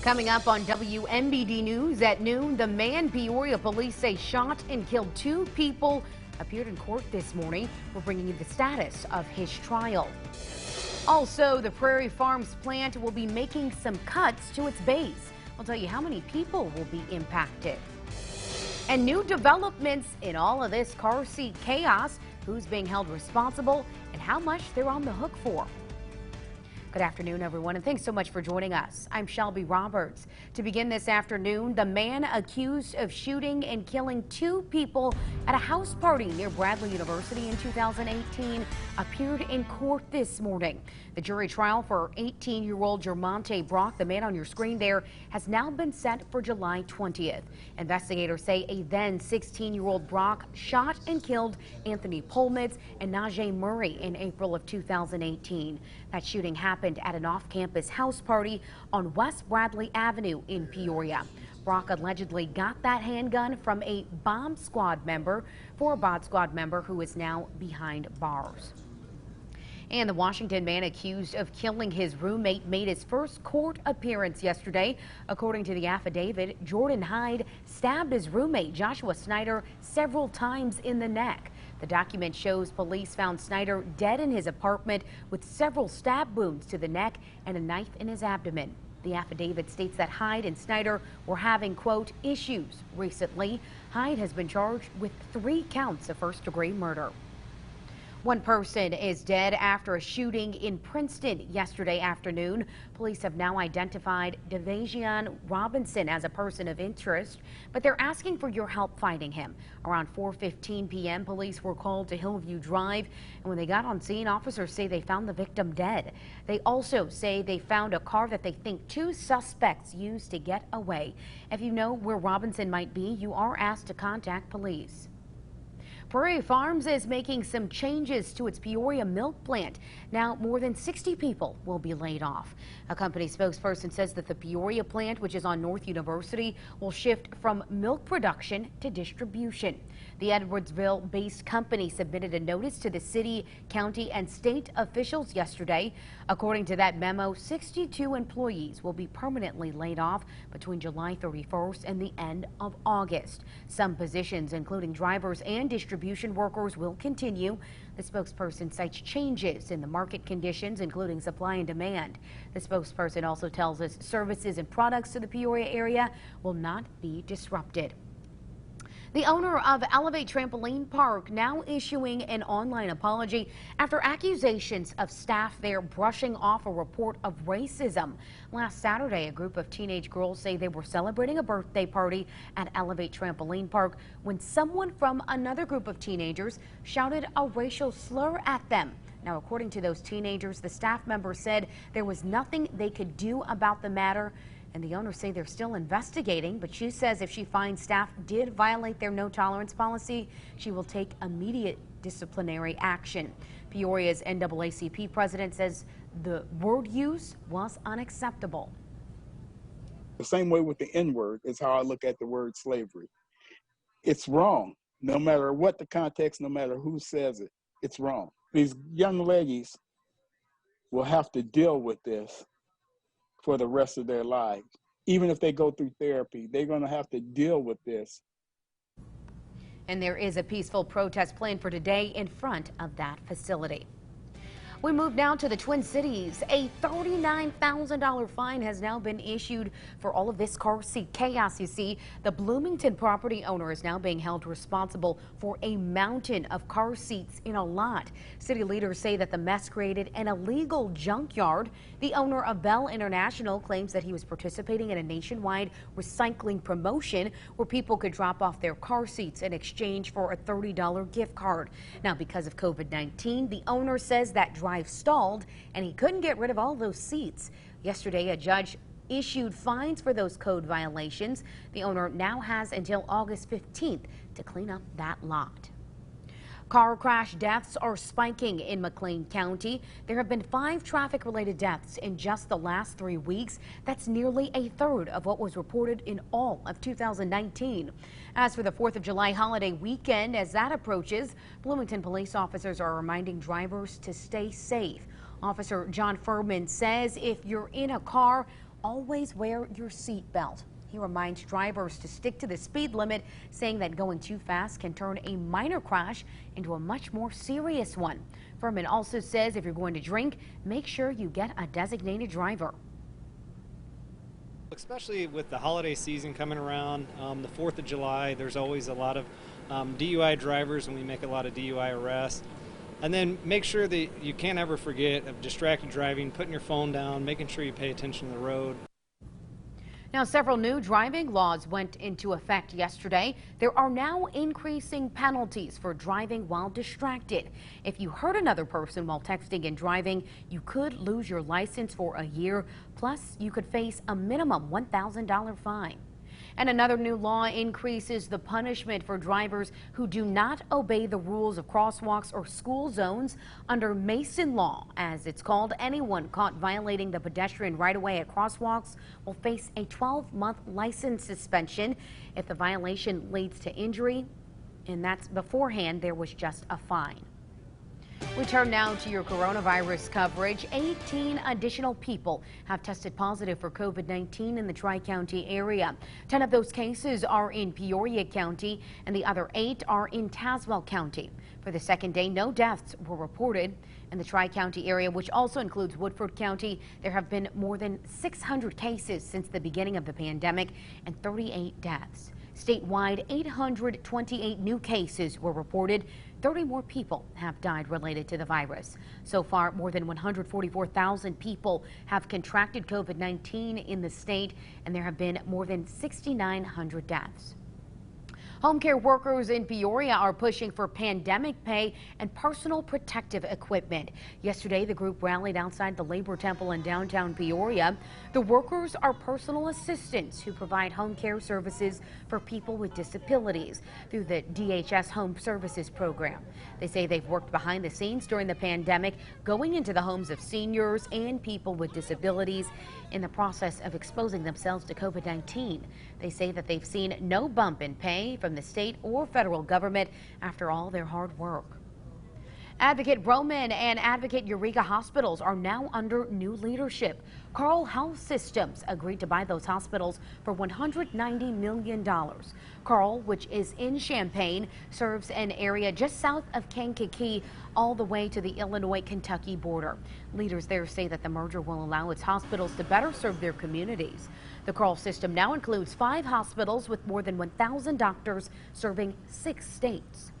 Coming up on WMBD News at noon, the man Peoria police say shot and killed 2 people appeared in court this morning. We're bringing you the status of his trial. Also, the Prairie Farms plant will be making some cuts to its base. I'll tell you how many people will be impacted. And new developments in all of this car seat chaos, who's being held responsible and how much they're on the hook for. Good afternoon, everyone, and thanks so much for joining us. I'm Shelby Roberts. To begin this afternoon, the man accused of shooting and killing 2 people at a house party near Bradley University in 2018 appeared in court this morning. The jury trial for 18-year-old Jermonte Brock, the man on your screen there, has now been set for July 20th. Investigators say a then 16-year-old Brock shot and killed Anthony Polmitz and Najee Murray in April of 2018. That shooting happened at an off-campus house party on West Bradley Avenue in Peoria. Brock allegedly got that handgun from a bomb squad member who is now behind bars. And the Washington man accused of killing his roommate made his first court appearance yesterday. According to the affidavit, Jordan Hyde stabbed his roommate Joshua Snyder several times in the neck. The document shows police found Snyder dead in his apartment with several stab wounds to the neck and a knife in his abdomen. The affidavit states that Hyde and Snyder were having, quote, issues recently. Hyde has been charged with 3 counts of first-degree murder. 1 person is dead after a shooting in Princeton yesterday afternoon. Police have now identified Devajian Robinson as a person of interest, but they're asking for your help finding him. Around 4:15 p.m., police were called to Hillview Drive, and when they got on scene, officers say they found the victim dead. They also say they found a car that they think 2 suspects used to get away. If you know where Robinson might be, you are asked to contact police. Prairie Farms is making some changes to its Peoria milk plant. Now, more than 60 people will be laid off. A company spokesperson says that the Peoria plant, which is on North University, will shift from milk production to distribution. The Edwardsville-based company submitted a notice to the city, county, and state officials yesterday. According to that memo, 62 employees will be permanently laid off between July 31st and the end of August. Some positions, including drivers and distribution workers, will continue. The spokesperson cites changes in the market conditions, including supply and demand. The spokesperson also tells us services and products to the Peoria area will not be disrupted. The owner of Elevate Trampoline Park now issuing an online apology after accusations of staff there brushing off a report of racism. Last Saturday, a group of teenage girls say they were celebrating a birthday party at Elevate Trampoline Park when someone from another group of teenagers shouted a racial slur at them. Now, according to those teenagers, the staff member said there was nothing they could do about the matter. And the owners say they're still investigating, but she says if she finds staff did violate their no tolerance policy, she will take immediate disciplinary action. Peoria's NAACP president says the word use was unacceptable. The same way with the N-word is how I look at the word slavery. It's wrong. No matter what the context, no matter who says it, it's wrong. These young ladies will have to deal with this for the rest of their lives. Even if they go through therapy, they're going to have to deal with this. And there is a peaceful protest planned for today in front of that facility. We move now to the Twin Cities. A $39,000 fine has now been issued for all of this car seat chaos. You see, the Bloomington property owner is now being held responsible for a mountain of car seats in a lot. City leaders say that the mess created an illegal junkyard. The owner of Bell International claims that he was participating in a nationwide recycling promotion where people could drop off their car seats in exchange for a $30 gift card. Now, because of COVID-19, the owner says that drive stalled and he couldn't get rid of all those seats. Yesterday, a judge issued fines for those code violations. The owner now has until August 15th to clean up that lot. Car crash deaths are spiking in McLean County. There have been 5 traffic-related deaths in just the last 3 weeks. That's nearly a third of what was reported in all of 2019. As for the 4th of July holiday weekend, as that approaches, Bloomington police officers are reminding drivers to stay safe. Officer John Furman says if you're in a car, always wear your seatbelt. He reminds drivers to stick to the speed limit, saying that going too fast can turn a minor crash into a much more serious one. Furman also says if you're going to drink, make sure you get a designated driver. Especially with the holiday season coming around, the 4th of July, there's always a lot of DUI drivers, and we make a lot of DUI arrests. And then make sure that you can't ever forget of distracted driving, putting your phone down, making sure you pay attention to the road. Now, several new driving laws went into effect yesterday. There are now increasing penalties for driving while distracted. If you hurt another person while texting and driving, you could lose your license for a year. Plus, you could face a minimum $1,000 fine. And another new law increases the punishment for drivers who do not obey the rules of crosswalks or school zones. Under Mason law, as it's called, anyone caught violating the pedestrian right-of-way at crosswalks will face a 12-month license suspension if the violation leads to injury, and that's beforehand there was just a fine. We turn now to your coronavirus coverage. 18 additional people have tested positive for COVID-19 in the Tri-County area. 10 of those cases are in Peoria County, and the other 8 are in Tazewell County. For the second day, no deaths were reported. In the Tri-County area, which also includes Woodford County, there have been more than 600 cases since the beginning of the pandemic and 38 deaths. Statewide, 828 new cases were reported. 30 more people have died related to the virus. So far, more than 144,000 people have contracted COVID-19 in the state, and there have been more than 6,900 deaths. Home care workers in Peoria are pushing for pandemic pay and personal protective equipment. Yesterday, the group rallied outside the Labor Temple in downtown Peoria. The workers are personal assistants who provide home care services for people with disabilities through the DHS Home Services program. They say they've worked behind the scenes during the pandemic, going into the homes of seniors and people with disabilities in the process of exposing themselves to COVID-19. They say that they've seen no bump in pay from the state or federal government after all their hard work. Advocate Roman and Advocate Eureka hospitals are now under new leadership. Carle Health Systems agreed to buy those hospitals for $190 million. Carle, which is in Champaign, serves an area just south of Kankakee all the way to the Illinois-Kentucky border. Leaders there say that the merger will allow its hospitals to better serve their communities. The Carle system now includes 5 hospitals with more than 1,000 doctors serving 6 states.